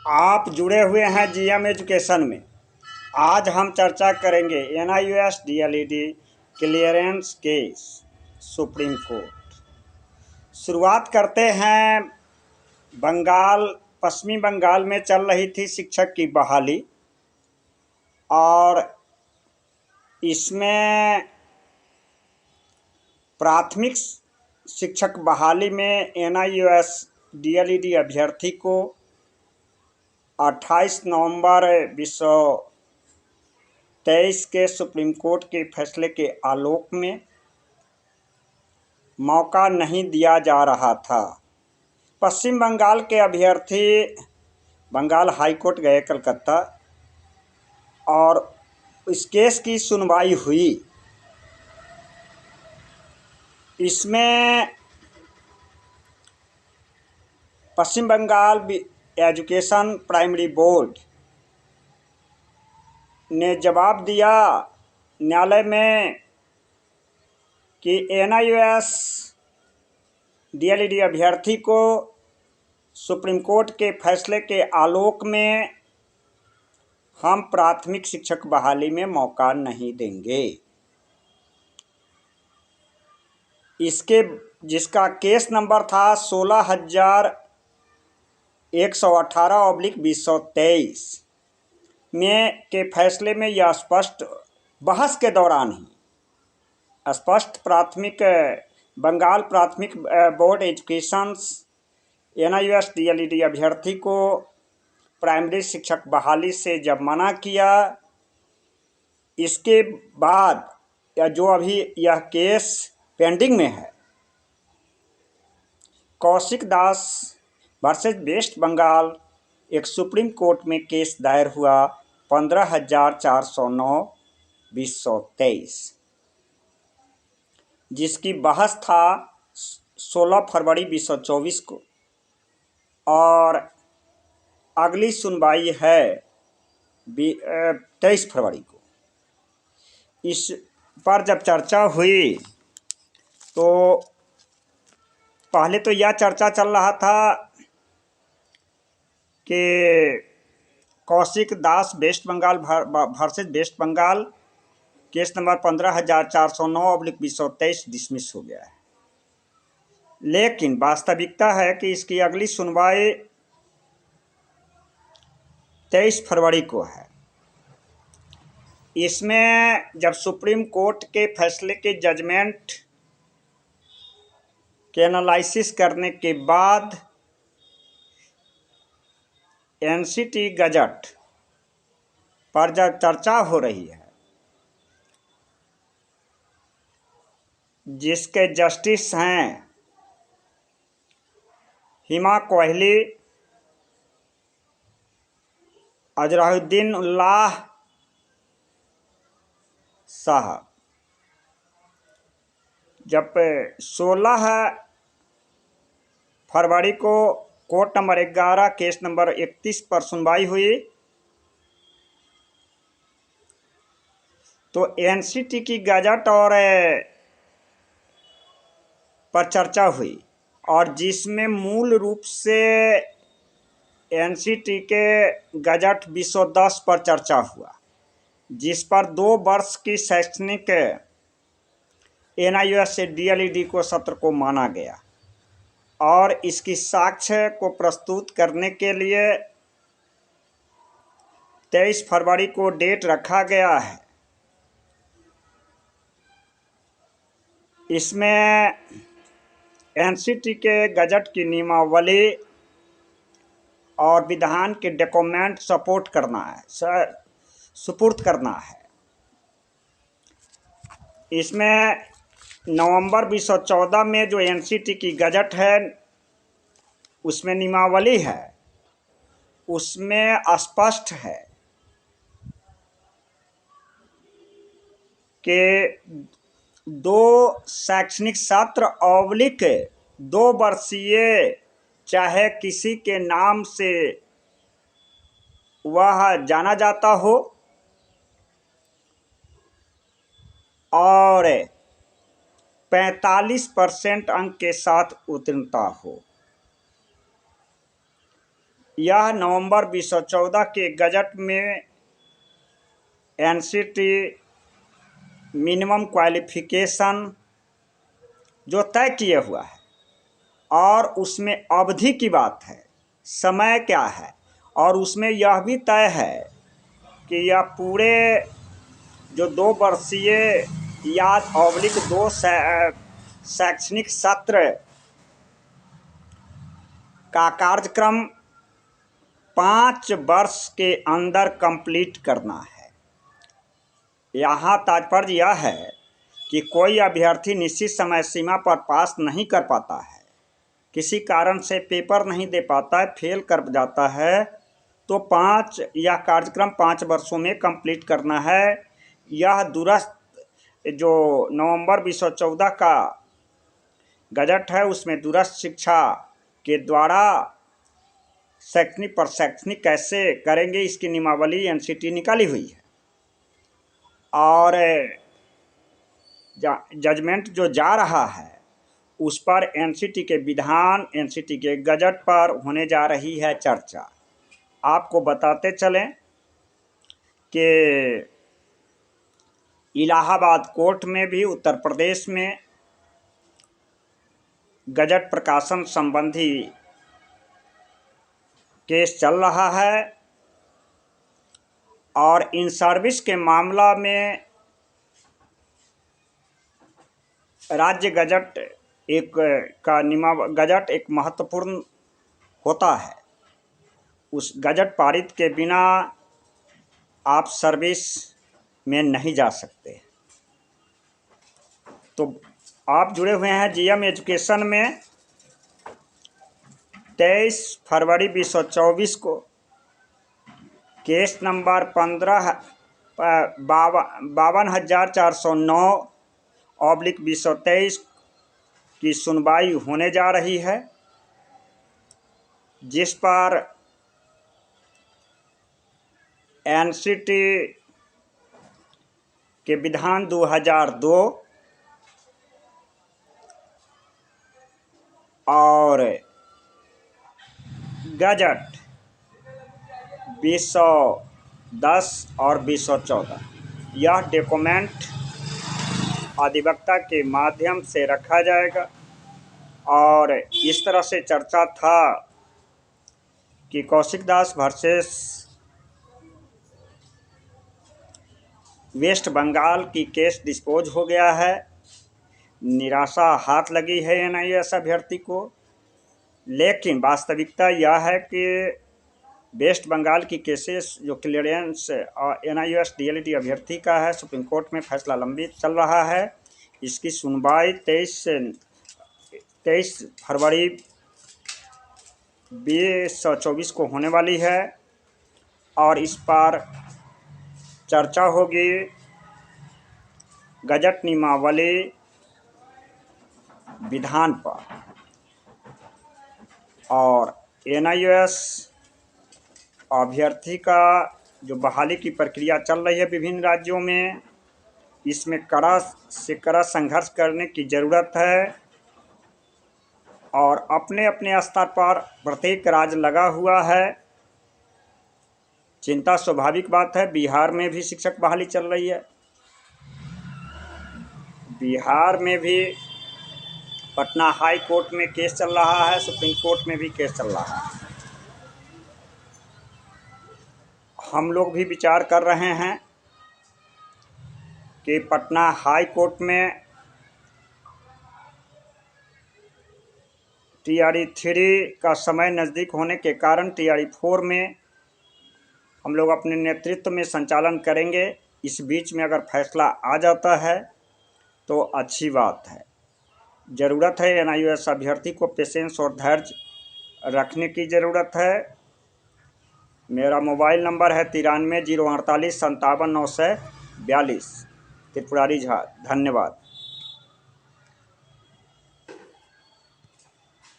आप जुड़े हुए हैं जीएम एजुकेशन में। आज हम चर्चा करेंगे NIOS DElEd clearance case supreme court. शुरुआत करते हैं। पश्चिमी बंगाल में चल रही थी शिक्षक की बहाली, और इसमें प्राथमिक शिक्षक बहाली में एनआईओएस डीएलईडी अभ्यर्थी को 28 नवंबर 2023 के सुप्रीम कोर्ट के फैसले के आलोक में मौका नहीं दिया जा रहा था। पश्चिम बंगाल के अभ्यर्थी बंगाल हाई कोर्ट गए कलकत्ता, और इस केस की सुनवाई हुई। इसमें पश्चिम बंगाल एजुकेशन प्राइमरी बोर्ड ने जवाब दिया न्यायालय में कि एनआईओएस डीएलईडी अभ्यर्थी को सुप्रीम कोर्ट के फैसले के आलोक में हम प्राथमिक शिक्षक बहाली में मौका नहीं देंगे। जिसका केस नंबर था 16,118/2023 में के फैसले में यह स्पष्ट बहस के दौरान ही स्पष्ट बंगाल प्राथमिक बोर्ड एजुकेशन एनआईओएस डीएलईडी अभ्यर्थी को प्राइमरी शिक्षक बहाली से जब मना किया, इसके बाद जो अभी यह केस पेंडिंग में है, कौशिक दास वर्सेस वेस्ट बंगाल, एक सुप्रीम कोर्ट में केस दायर हुआ 15,409/2023, जिसकी बहस था 16 फरवरी 2024 को, और अगली सुनवाई है 23 फरवरी को। इस पर जब चर्चा हुई तो पहले तो यह चर्चा चल रहा था कि Kaushik Das West Bengal versus West Bengal case number 15,409/2023 dismiss हो गया है। लेकिन वास्तविकता है कि इसकी अगली सुनवाई 23 फरवरी को है। इसमें जब सुप्रीम कोर्ट के फैसले के जजमेंट के एनालिसिस करने के बाद एनसीटी गजट पर जब चर्चा हो रही है, जिसके जस्टिस हैं हिमा कोहली, अजहरुद्दीन उल्लाह साहब, जब 16 फरवरी को कोर्ट नंबर 11 केस नंबर 31 पर सुनवाई हुई, तो एनसीटी की गजट और पर चर्चा हुई, और जिसमें मूल रूप से एनसीटी के गजट 210 पर चर्चा हुआ, जिस पर 2 वर्ष की शैक्षणिक एनआईओएस से डीएलईडी को सत्र को माना गया, और इसकी साक्ष्य को प्रस्तुत करने के लिए 23 फरवरी को डेट रखा गया है। इसमें एनसीटी के गजट की नियमावली और विधान के डॉक्यूमेंट सुपुर्द करना है। इसमें नवंबर 2014 में जो एनसीटी की गजट है, उसमें नियमावली है, उसमें स्पष्ट है कि 2 शैक्षणिक सत्र / 2 वर्षीय, चाहे किसी के नाम से वह जाना जाता हो, और 45% अंक के साथ उत्तीर्णता हो। यह नवंबर 2014 के गजट में एनसीटी मिनिमम क्वालिफिकेशन जो तय किए हुआ है और उसमें अवधि की बात है, समय क्या है, और उसमें यह भी तय है कि यह पूरे जो 2 वर्षीय या /2 शैक्षणिक सत्र का कार्यक्रम 5 वर्ष के अंदर कंप्लीट करना है। यहाँ तात्पर्य यह है कि कोई अभ्यर्थी निश्चित समय सीमा पर पास नहीं कर पाता है, किसी कारण से पेपर नहीं दे पाता है, फेल कर जाता है, तो 5 यह कार्यक्रम 5 वर्षों में कंप्लीट करना है। यह दूरस्थ जो नवंबर 2014 का गजट है उसमें दूरस्थ शिक्षा के द्वारा शैक्षणिक कैसे करेंगे इसकी नियमावली एनसीटी निकाली हुई है और जजमेंट जो जा रहा है उस पर एनसीटी के विधान, एनसीटी के गजट पर होने जा रही है चर्चा। आपको बताते चलें कि इलाहाबाद कोर्ट में भी उत्तर प्रदेश में गजट प्रकाशन संबंधी केस चल रहा है और इन सर्विस के मामला में राज्य गजट गजट एक महत्वपूर्ण होता है। उस गजट पारित के बिना आप सर्विस में नहीं जा सकते। तो आप जुड़े हुए हैं जीएम एजुकेशन में। 23 फरवरी 2024 को केस नंबर 52,409/2023 की सुनवाई होने जा रही है, जिस पर एनसीटी के विधान 2002 और गजट 2010 और 2014 यह डॉक्यूमेंट अधिवक्ता के माध्यम से रखा जाएगा। और इस तरह से चर्चा था कि कौशिक दास वर्सेस वेस्ट बंगाल की केस डिस्पोज हो गया है। निराशा हाथ लगी है एनआईएएस अभ्यर्थी को, लेकिन वास्तविकता यह है कि वेस्ट बंगाल की केसेस जो क्लियरेंस एनआईएएस डीएलएड अभ्यर्थी का है, सुप्रीम कोर्ट में फैसला लंबित चल रहा है। इसकी सुनवाई 23 फरवरी 2024 को होने वाली है और इस पर चर्चा होगी गजट नियमावली विधान पर। और एनआईएएस अभ्यर्थी का जो बहाली की प्रक्रिया चल रही है विभिन्न राज्यों में, इसमें कड़ा से कड़ा संघर्ष करने की ज़रूरत है और अपने अपने स्तर पर प्रत्येक राज्य लगा हुआ है। चिंता स्वाभाविक बात है। बिहार में भी शिक्षक बहाली चल रही है, बिहार में भी पटना हाई कोर्ट में केस चल रहा है, सुप्रीम कोर्ट में भी केस चल रहा है। हम लोग भी विचार कर रहे हैं कि पटना हाई कोर्ट में टीआरई 3 का समय नज़दीक होने के कारण टीआरई 4 में हम लोग अपने नेतृत्व में संचालन करेंगे। इस बीच में अगर फैसला आ जाता है तो अच्छी बात है। ज़रूरत है एनआईएएस अभ्यर्थी को पेशेंस और धैर्य रखने की ज़रूरत है। मेरा मोबाइल नंबर है 93 048 57 942। त्रिपुरारी झा। धन्यवाद।